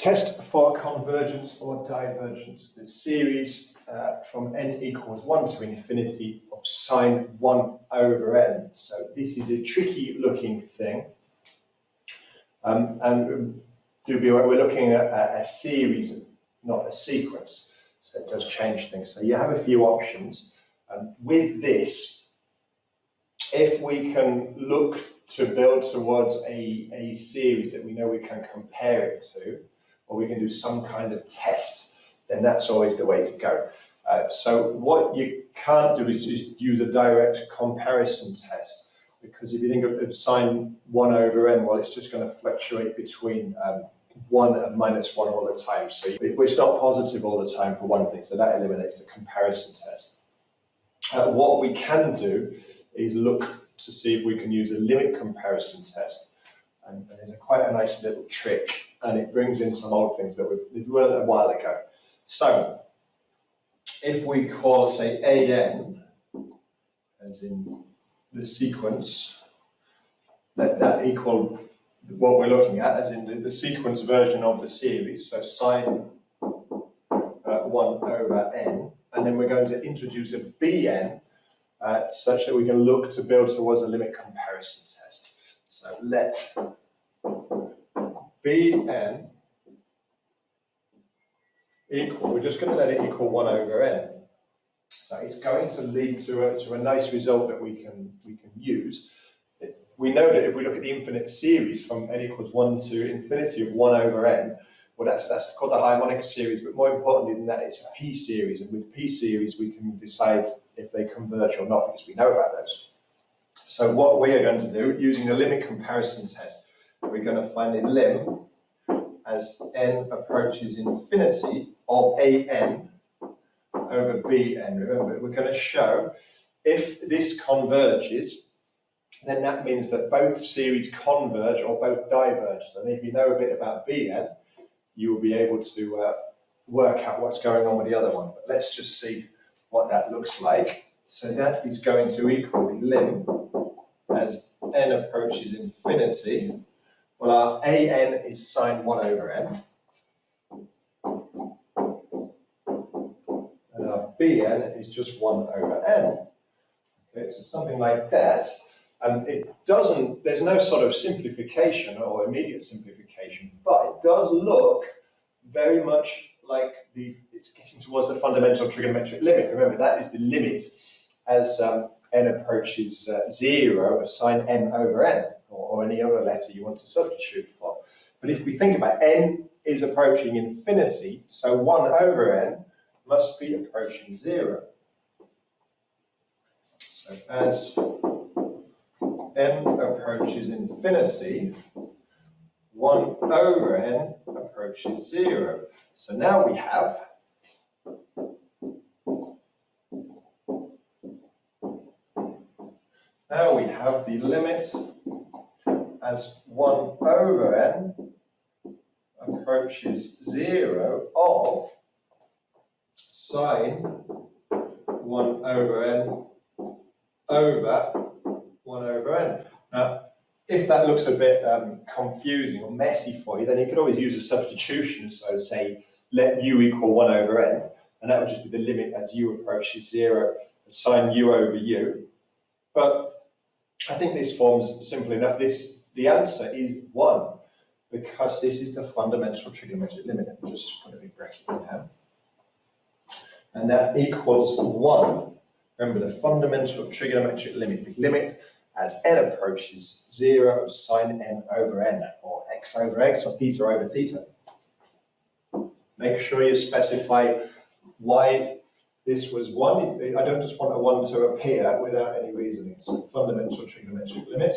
Test for convergence or divergence, the series from n equals 1 to infinity of sine 1 over n. So this is a tricky looking thing. And do be aware, we're looking at a series, not a sequence. So it does change things. So you have a few options. With this, if we can look to build towards a series that we know we can compare it to, or we can do some kind of test, then that's always the way to go. So what you can't do is just use a direct comparison test, because if you think of sine 1 over n, well, it's just going to fluctuate between 1 and minus 1 all the time. So it's not positive all the time for one thing, so that eliminates the comparison test. What we can do is look to see if we can use a limit comparison test. And there's quite a nice little trick, and it brings in some old things that we've learned a while ago. So, if we call, say, an, as in the sequence, let that equal what we're looking at, as in the sequence version of the series, so sine 1 over n, and then we're going to introduce a bn such that we can look to build towards a limit comparison test. So let bn equal, we're just going to let it equal 1 over n. So it's going to lead to a nice result that we can use. We know that if we look at the infinite series from n equals 1 to infinity of 1 over n, well, that's called the harmonic series, but more importantly than that, it's a p series, and with p series we can decide if they converge or not, because we know about those. So what we are going to do, using the limit comparison test, we're going to find a lim as n approaches infinity of an over bn. Remember, we're going to show if this converges, then that means that both series converge or both diverge. And if you know a bit about bn, you will be able to work out what's going on with the other one. But let's just see what that looks like. So that is going to equal the lim as n approaches infinity. Well, our an is sine 1 over n. And our bn is just 1 over n. Okay, so something like that. And it doesn't, there's no sort of simplification or immediate simplification, but it does look very much like it's getting towards the fundamental trigonometric limit. Remember, that is the limit as n approaches 0 of sine n over n, or any other letter you want to substitute for. But if we think about n is approaching infinity, so 1 over n must be approaching 0. So as n approaches infinity, 1 over n approaches 0. So now we have the limit as 1 over n approaches 0 of sine 1 over n over 1 over n. Now, if that looks a bit confusing or messy for you, then you could always use a substitution. So say, let u equal 1 over n, and that would just be the limit as u approaches 0 of sine u over u. But I think this form's simple enough. The answer is 1, because this is the fundamental trigonometric limit. Let me just put a big bracket in there. And that equals 1. Remember, the fundamental trigonometric limit, the limit as n approaches 0 of sine n over n, or x over x, or theta over theta. Make sure you specify why this was 1. I don't just want a 1 to appear without any reasoning. So fundamental trigonometric limit.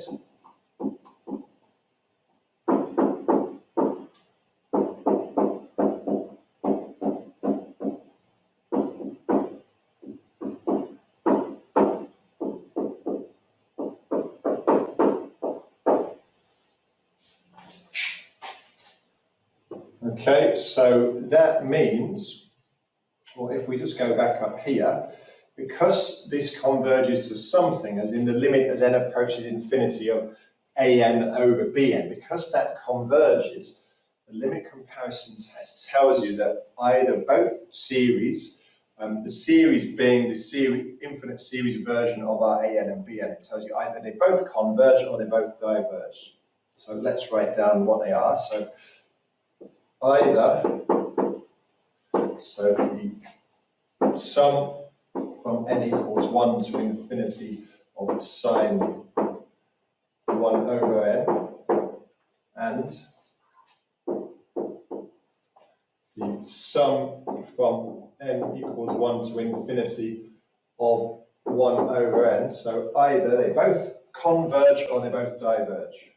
Okay, so that means, well, if we just go back up here, because this converges to something, as in the limit as n approaches infinity of an over bn, because that converges, the limit comparison test tells you that either both series, the series being the infinite series version of our AN and BN, it tells you either they both converge or they both diverge. So let's write down what they are. So either, so the sum from n equals 1 to infinity of sine 1 over n, and the sum from n equals 1 to infinity of 1 over n. So either they both converge or they both diverge.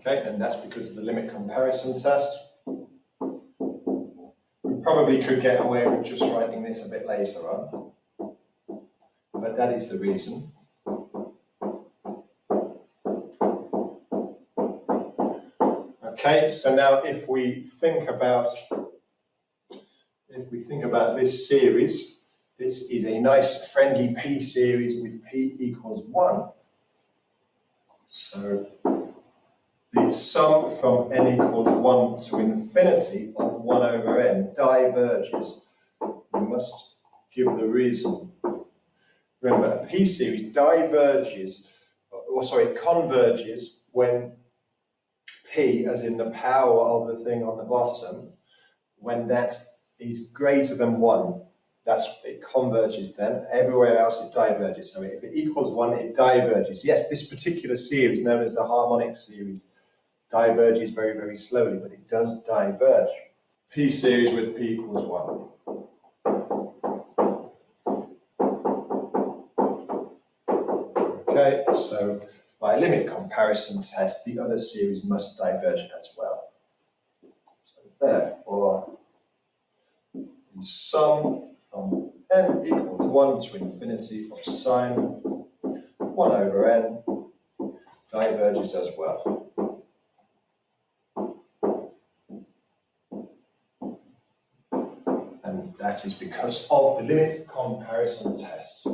Okay, and that's because of the limit comparison test. We probably could get away with just writing this a bit later on, but that is the reason. Okay, so now if we think about this series, this is a nice friendly P series with P equals 1. So the sum from n equals 1 to infinity of 1 over n diverges. We must give the reason. Remember, a P series converges when P, as in the power of the thing on the bottom, when that is greater than 1, it converges then. Everywhere else it diverges. So if it equals 1, it diverges. Yes, this particular series, known as the harmonic series, diverges very, very slowly, but it does diverge. P series with P equals 1. Okay, so by limit comparison test, the other series must diverge as well. So therefore, the sum from n equals 1 to infinity of sine 1 over n diverges as well. And that is because of the limit comparison test.